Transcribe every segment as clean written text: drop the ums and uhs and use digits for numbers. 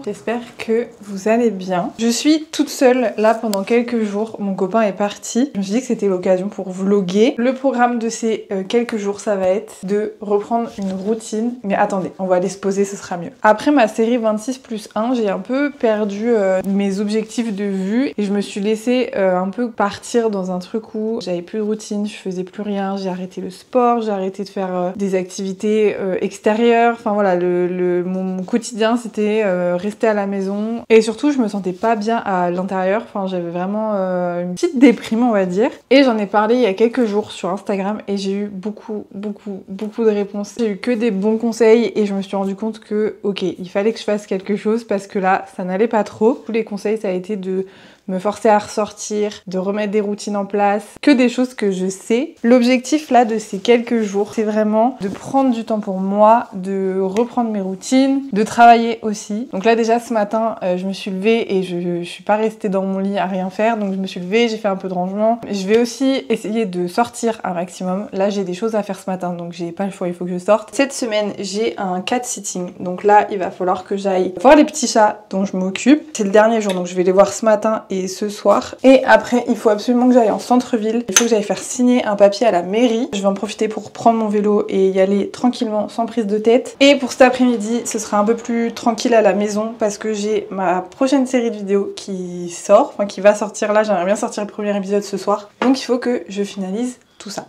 j'espère que vous allez bien. Je suis toute seule là pendant quelques jours, mon copain est parti. Je me suis dit que c'était l'occasion pour vlogger. Le programme de ces quelques jours, ça va être de reprendre une routine. Mais attendez, on va aller se poser, ce sera mieux. Après ma série 26+1, j'ai un peu perdu mes objectifs de vue et je me suis laissée un peu partir dans un truc où j'avais plus de routine, je faisais plus rien, j'ai arrêté le sport, j'ai arrêté de faire des activités extérieures. Enfin voilà, mon quotidien c'était rester à la maison et surtout je me sentais pas bien à l'intérieur. Enfin j'avais vraiment une petite déprime on va dire. Et j'en ai parlé il y a quelques jours sur Instagram et j'ai eu beaucoup de réponses. J'ai eu que des bons conseils et je me suis rendu compte que ok, il fallait que je fasse quelque chose parce que là ça n'allait pas trop. Tous les conseils ça a été de me forcer à ressortir, de remettre des routines en place, que des choses que je sais. L'objectif là de ces quelques jours, c'est vraiment de prendre du temps pour moi, de reprendre mes routines, de travailler aussi. Donc là déjà ce matin, je me suis levée et je suis pas restée dans mon lit à rien faire, donc je me suis levée, j'ai fait un peu de rangement. Je vais aussi essayer de sortir un maximum. Là j'ai des choses à faire ce matin, donc j'ai pas le choix, il faut que je sorte. Cette semaine, j'ai un cat sitting, donc là il va falloir que j'aille voir les petits chats dont je m'occupe. C'est le dernier jour, donc je vais les voir ce matin et ce soir. Et après, il faut absolument que j'aille en centre-ville. Il faut que j'aille faire signer un papier à la mairie. Je vais en profiter pour prendre mon vélo et y aller tranquillement, sans prise de tête. Et pour cet après-midi, ce sera un peu plus tranquille à la maison parce que j'ai ma prochaine série de vidéos qui sort, enfin qui va sortir là. J'aimerais bien sortir le premier épisode ce soir. Donc il faut que je finalise tout ça.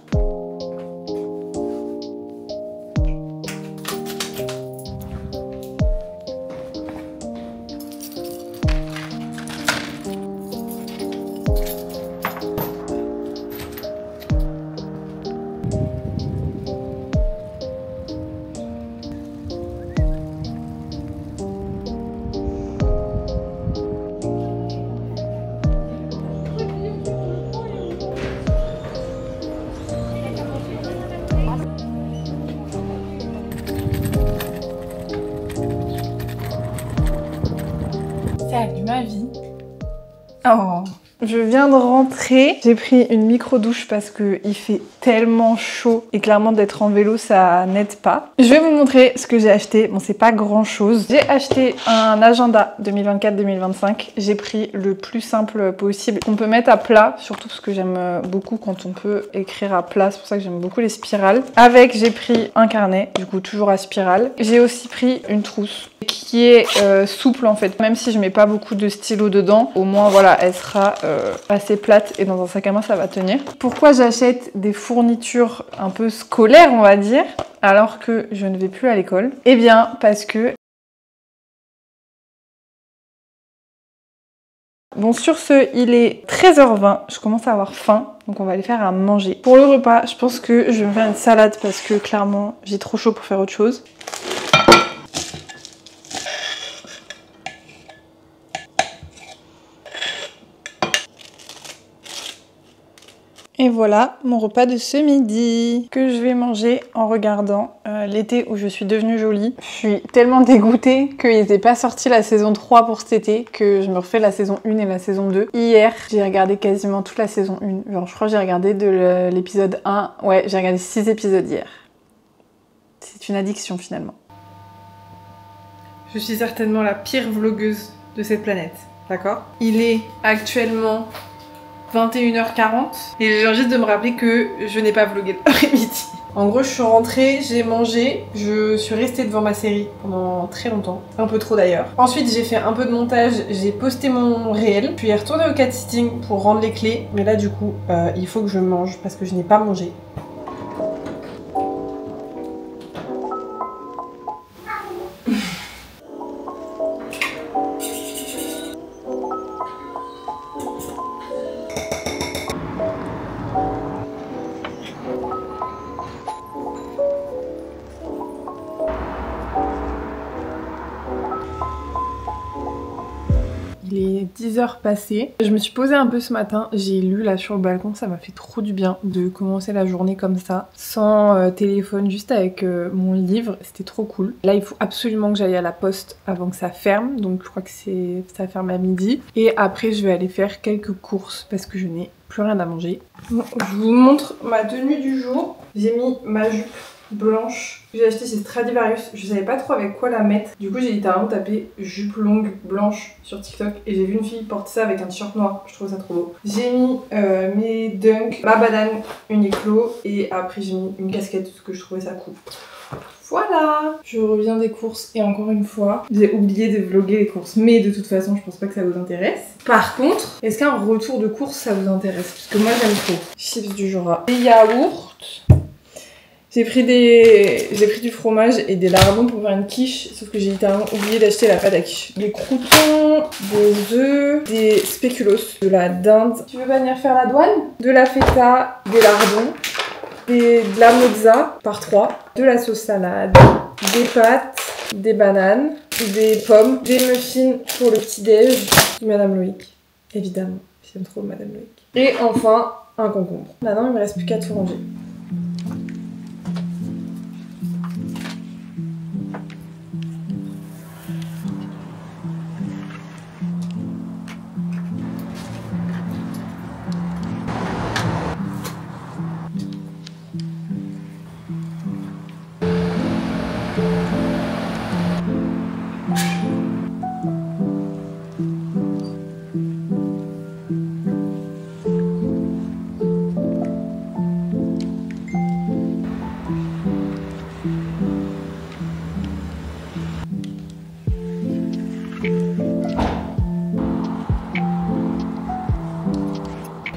Salut ma vie. Oh, je viens de rentrer. J'ai pris une micro-douche parce qu'il fait tellement chaud et clairement d'être en vélo ça n'aide pas. Je vais vous montrer ce que j'ai acheté. Bon, c'est pas grand chose. J'ai acheté un agenda 2024-2025. J'ai pris le plus simple possible qu'on peut mettre à plat, surtout parce que j'aime beaucoup quand on peut écrire à plat. C'est pour ça que j'aime beaucoup les spirales. Avec, j'ai pris un carnet, du coup toujours à spirale. J'ai aussi pris une trousse qui est souple en fait, même si je mets pas beaucoup de stylos dedans, au moins voilà, elle sera assez plate et dans un sac à main ça va tenir. Pourquoi j'achète des fournitures un peu scolaires on va dire, alors que je ne vais plus à l'école? Eh bien parce que... Bon sur ce, il est 13h20, je commence à avoir faim, donc on va aller faire à manger. Pour le repas, je pense que je vais me faire une salade parce que clairement j'ai trop chaud pour faire autre chose. Et voilà mon repas de ce midi que je vais manger en regardant l'été où je suis devenue jolie. Je suis tellement dégoûtée qu'ils n'aient pas sorti la saison 3 pour cet été que je me refais la saison 1 et la saison 2. Hier, j'ai regardé quasiment toute la saison 1. Genre je crois que j'ai regardé de l'épisode 1. Ouais, j'ai regardé 6 épisodes hier. C'est une addiction finalement. Je suis certainement la pire vlogueuse de cette planète, d'accord? Il est actuellement 21h40 et je viens juste de me rappeler que je n'ai pas vlogué l'après-midi. En gros je suis rentrée, j'ai mangé, je suis restée devant ma série pendant très longtemps, un peu trop d'ailleurs. Ensuite j'ai fait un peu de montage, j'ai posté mon réel, puis retournée au cat sitting pour rendre les clés, mais là du coup il faut que je mange parce que je n'ai pas mangé. Il est 10h passées. Je me suis posée un peu ce matin, j'ai lu là sur le balcon, ça m'a fait trop du bien de commencer la journée comme ça, sans téléphone, juste avec mon livre, c'était trop cool. Là il faut absolument que j'aille à la poste avant que ça ferme, donc je crois que ça ferme à midi. Et après je vais aller faire quelques courses parce que je n'ai plus rien à manger. Bon, je vous montre ma tenue du jour. J'ai mis ma jupe blanche que j'ai acheté chez Stradivarius. Je savais pas trop avec quoi la mettre. Du coup j'ai littéralement tapé jupe longue blanche sur TikTok et j'ai vu une fille porter ça avec un t-shirt noir. Je trouve ça trop beau. J'ai mis mes Dunk, ma banane Uniqlo et après j'ai mis une casquette parce que je trouvais ça cool. Voilà, je reviens des courses et encore une fois, j'ai oublié de vlogger les courses, mais de toute façon, je pense pas que ça vous intéresse. Par contre, est-ce qu'un retour de course, ça vous intéresse? Parce que moi, j'aime trop. Chips du Jura, des yaourts. J'ai pris du fromage et des lardons pour faire une quiche, sauf que j'ai littéralement oublié d'acheter la pâte à quiche. Des croûtons, des œufs, des spéculoos, de la dinde. Tu veux venir faire la douane? De la feta, des lardons. De la mozza par 3, de la sauce salade, des pâtes, des bananes, des pommes, des muffins pour le petit-déj, Madame Loïc, évidemment, j'aime trop Madame Loïc. Et enfin, un concombre. Maintenant, il me reste plus qu'à tout ranger.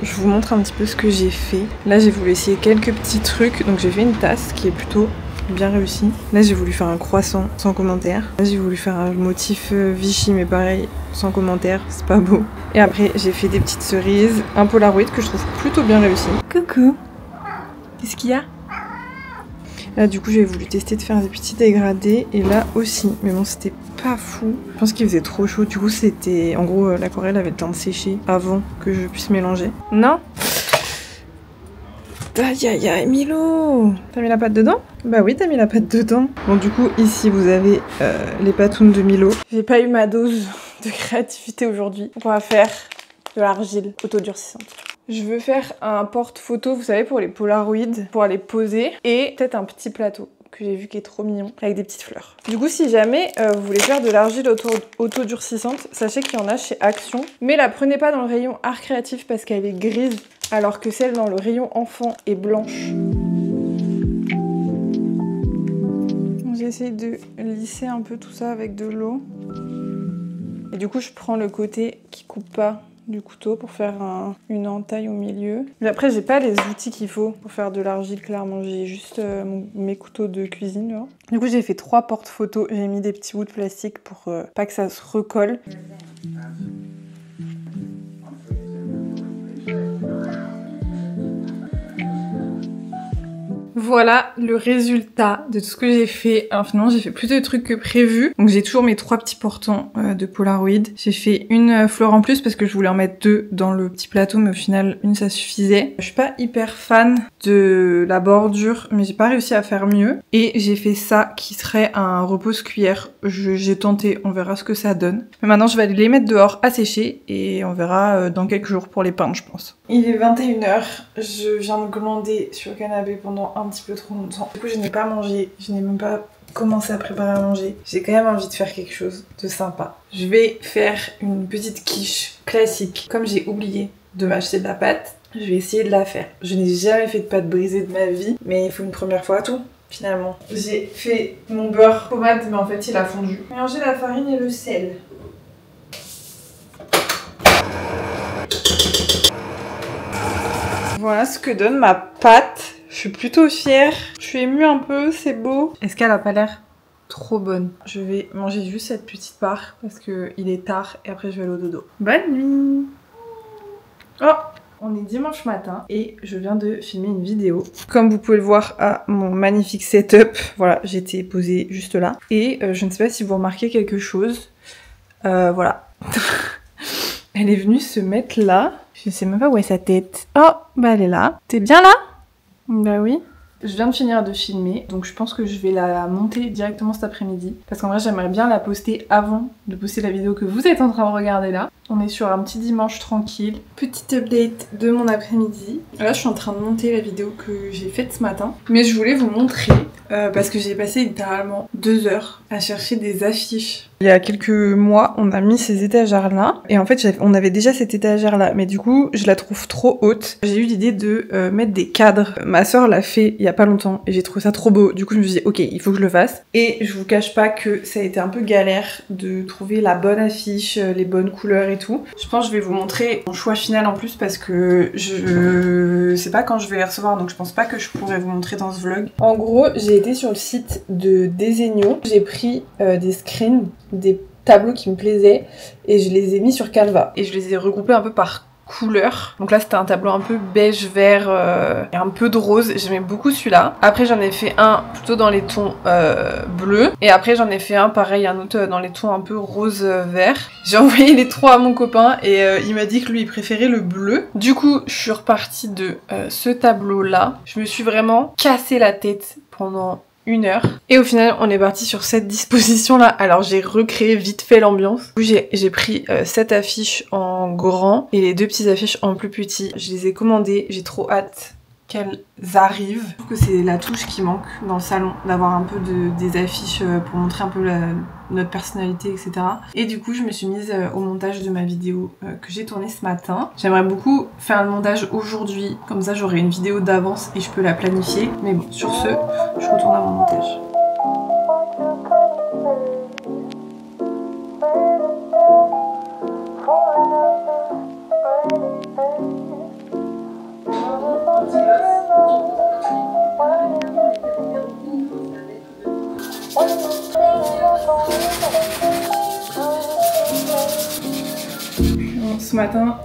Je vous montre un petit peu ce que j'ai fait. Là j'ai voulu essayer quelques petits trucs. Donc j'ai fait une tasse qui est plutôt bien réussie. Là j'ai voulu faire un croissant sans commentaire. Là j'ai voulu faire un motif Vichy mais pareil sans commentaire, c'est pas beau. Et après j'ai fait des petites cerises, un Polaroid que je trouve plutôt bien réussi. Coucou. Qu'est-ce qu'il y a? Là du coup j'ai voulu tester de faire des petits dégradés et là aussi, mais bon c'était pas fou. Je pense qu'il faisait trop chaud, du coup c'était... En gros l'aquarelle avait le temps de sécher avant que je puisse mélanger. Non? Aïe aïe aïe Milo! T'as mis la pâte dedans? Bah oui t'as mis la pâte dedans. Bon du coup ici vous avez les patounes de Milo. J'ai pas eu ma dose de créativité aujourd'hui. On va faire de l'argile autodurcissante. Je veux faire un porte-photo, vous savez, pour les Polaroids, pour aller poser, et peut-être un petit plateau que j'ai vu qui est trop mignon, avec des petites fleurs. Du coup, si jamais vous voulez faire de l'argile autodurcissante, sachez qu'il y en a chez Action, mais la prenez pas dans le rayon art créatif parce qu'elle est grise, alors que celle dans le rayon enfant est blanche. J'ai essayé de lisser un peu tout ça avec de l'eau. Et du coup, je prends le côté qui coupe pas du couteau pour faire une entaille au milieu. Mais après, j'ai pas les outils qu'il faut pour faire de l'argile, clairement. J'ai juste mes couteaux de cuisine, là. Du coup, j'ai fait 3 porte-photos. J'ai mis des petits bouts de plastique pour pas que ça se recolle. Voilà le résultat de tout ce que j'ai fait. Alors finalement j'ai fait plus de trucs que prévu. Donc j'ai toujours mes 3 petits portants de Polaroid. J'ai fait une fleur en plus parce que je voulais en mettre 2 dans le petit plateau, mais au final une ça suffisait. Je suis pas hyper fan de la bordure, mais j'ai pas réussi à faire mieux. Et j'ai fait ça qui serait un repose-cuillère. J'ai tenté, on verra ce que ça donne. Mais maintenant je vais aller les mettre dehors à sécher et on verra dans quelques jours pour les peindre je pense. Il est 21 h, je viens de glander sur le canapé pendant un petit peu trop longtemps. Du coup je n'ai pas mangé, je n'ai même pas commencé à préparer à manger. J'ai quand même envie de faire quelque chose de sympa. Je vais faire une petite quiche classique. Comme j'ai oublié de m'acheter de la pâte, je vais essayer de la faire. Je n'ai jamais fait de pâte brisée de ma vie, mais il faut une première fois à tout. Finalement, j'ai fait mon beurre pommade, mais en fait il a fondu. Mélanger la farine et le sel. Voilà ce que donne ma pâte. Je suis plutôt fière. Je suis émue un peu, c'est beau. Est-ce qu'elle a pas l'air trop bonne? Je vais manger juste cette petite part parce qu'il est tard et après je vais aller au dodo. Bonne nuit. Oh, on est dimanche matin et je viens de filmer une vidéo. Comme vous pouvez le voir à mon magnifique setup, voilà, j'étais posée juste là. Et je ne sais pas si vous remarquez quelque chose. Voilà. Elle est venue se mettre là. Je sais même pas où est sa tête. Oh, bah elle est là. T'es bien là? Bah oui. Je viens de finir de filmer, donc je pense que je vais la monter directement cet après-midi. Parce qu'en vrai, j'aimerais bien la poster avant de poster la vidéo que vous êtes en train de regarder là. On est sur un petit dimanche tranquille. Petite update de mon après-midi. Là, je suis en train de monter la vidéo que j'ai faite ce matin. Mais je voulais vous montrer parce que j'ai passé littéralement 2 heures à chercher des affiches. Il y a quelques mois, on a mis ces étagères-là. Et en fait, on avait déjà cette étagère-là. Mais du coup, je la trouve trop haute. J'ai eu l'idée de mettre des cadres. Ma sœur l'a fait il y a pas longtemps. Et j'ai trouvé ça trop beau. Du coup, je me suis dit, ok, il faut que je le fasse. Et je vous cache pas que ça a été un peu galère de trouver la bonne affiche, les bonnes couleurs et tout. Je pense que je vais vous montrer mon choix final en plus parce que je sais pas quand je vais les recevoir. Donc je pense pas que je pourrais vous montrer dans ce vlog. En gros, j'ai été sur le site de Desenio. J'ai pris des screens, des tableaux qui me plaisaient et je les ai mis sur Canva et je les ai regroupés un peu par couleur. Donc là c'était un tableau un peu beige vert et un peu de rose, j'aimais beaucoup celui-là. Après j'en ai fait un plutôt dans les tons bleus et après j'en ai fait un pareil, un autre dans les tons un peu rose vert. J'ai envoyé les 3 à mon copain et il m'a dit que lui il préférait le bleu. Du coup je suis repartie de ce tableau là. Je me suis vraiment cassé la tête pendant 1 heure. Et au final, on est parti sur cette disposition-là. Alors, j'ai recréé vite fait l'ambiance. J'ai pris 7 affiches en grand et les 2 petites affiches en plus petit. Je les ai commandées. J'ai trop hâte qu'elles arrivent. Je trouve que c'est la touche qui manque dans le salon, d'avoir un peu des affiches pour montrer un peu notre personnalité, etc. Et du coup, je me suis mise au montage de ma vidéo que j'ai tournée ce matin. J'aimerais beaucoup faire le montage aujourd'hui, comme ça j'aurai une vidéo d'avance et je peux la planifier. Mais bon, sur ce, je retourne à mon montage. Ce matin,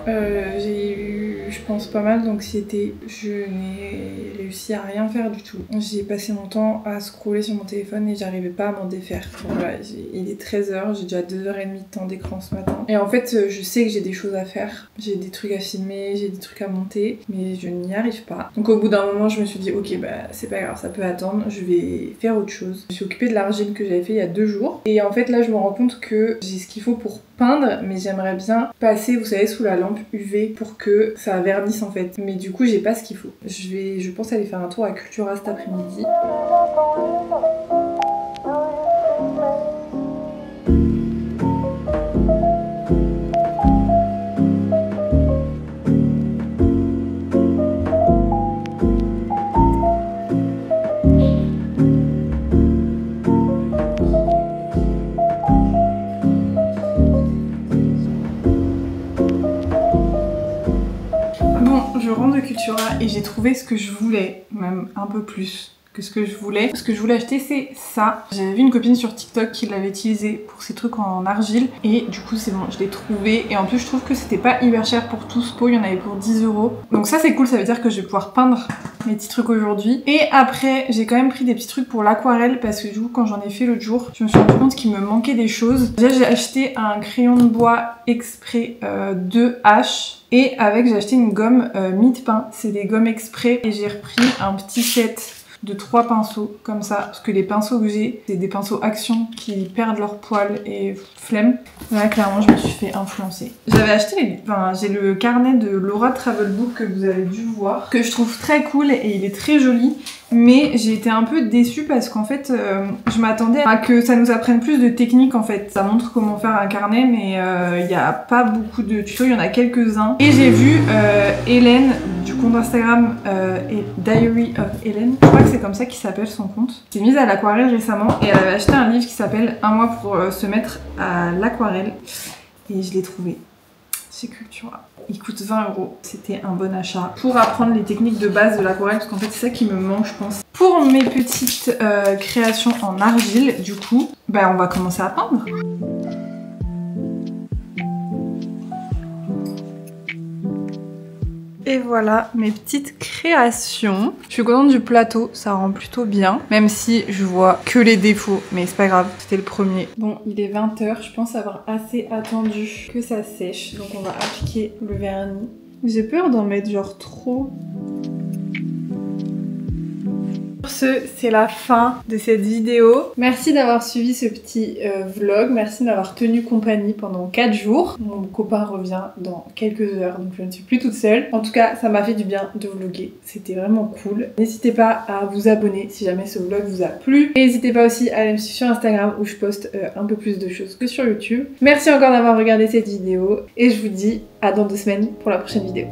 j'ai eu, je pense, pas mal d'anxiété. Je n'ai réussi à rien faire du tout. J'ai passé mon temps à scroller sur mon téléphone et j'arrivais pas à m'en défaire. Donc voilà, il est 13h, j'ai déjà 2h30 de temps d'écran ce matin. Et en fait, je sais que j'ai des choses à faire. J'ai des trucs à filmer, j'ai des trucs à monter, mais je n'y arrive pas. Donc au bout d'un moment, je me suis dit, ok, bah c'est pas grave, ça peut attendre, je vais faire autre chose. Je me suis occupée de l'argile que j'avais fait il y a 2 jours. Et en fait, là, je me rends compte que j'ai ce qu'il faut pour peindre, mais j'aimerais bien passer, vous savez, sous la lampe UV pour que ça vernisse en fait. Mais du coup, j'ai pas ce qu'il faut. Je pense aller faire un tour à Cultura cet après-midi. Je rentre de Cultura et j'ai trouvé ce que je voulais, même un peu plus que ce que je voulais. Ce que je voulais acheter, c'est ça. J'avais vu une copine sur TikTok qui l'avait utilisé pour ses trucs en argile et du coup c'est bon, je l'ai trouvé et en plus je trouve que c'était pas hyper cher pour tout ce pot, il y en avait pour 10 €. Donc ça c'est cool, ça veut dire que je vais pouvoir peindre mes petits trucs aujourd'hui. Et après j'ai quand même pris des petits trucs pour l'aquarelle parce que du coup quand j'en ai fait l'autre jour, je me suis rendu compte qu'il me manquait des choses. Déjà j'ai acheté un crayon de bois exprès 2H. Et avec j'ai acheté une gomme mie-de-pain, c'est des gommes exprès et j'ai repris un petit set de 3 pinceaux comme ça, parce que les pinceaux que j'ai, c'est des pinceaux Action qui perdent leur poil et flemme. Là clairement je me suis fait influencer. J'avais acheté, j'ai le carnet de Laura Travel Book que vous avez dû voir, que je trouve très cool et il est très joli. Mais j'ai été un peu déçue parce qu'en fait je m'attendais à que ça nous apprenne plus de techniques en fait. Ça montre comment faire un carnet mais il n'y a pas beaucoup de tutos, il y en a quelques-uns. Et j'ai vu Hélène du compte Instagram Diary of Hélène, je crois que c'est comme ça qu'il s'appelle son compte. Elle s'est mise à l'aquarelle récemment et elle avait acheté un livre qui s'appelle 1 mois pour se mettre à l'aquarelle et je l'ai trouvé chez Cultura. Il coûte 20 €. C'était un bon achat pour apprendre les techniques de base de l'aquarelle parce qu'en fait c'est ça qui me manque je pense. Pour mes petites créations en argile du coup, on va commencer à peindre. Et voilà mes petites créations. Je suis contente du plateau, ça rend plutôt bien. Même si je vois que les défauts, mais c'est pas grave, c'était le premier. Bon, il est 20 h, je pense avoir assez attendu que ça sèche. Donc on va appliquer le vernis. J'ai peur d'en mettre genre trop. ce, c'est la fin de cette vidéo. Merci d'avoir suivi ce petit vlog, merci d'avoir tenu compagnie pendant 4 jours. Mon copain revient dans quelques heures, donc je ne suis plus toute seule. En tout cas, ça m'a fait du bien de vlogger, c'était vraiment cool. N'hésitez pas à vous abonner si jamais ce vlog vous a plu. Et n'hésitez pas aussi à aller me suivre sur Instagram où je poste un peu plus de choses que sur YouTube. Merci encore d'avoir regardé cette vidéo et je vous dis à dans 2 semaines pour la prochaine vidéo.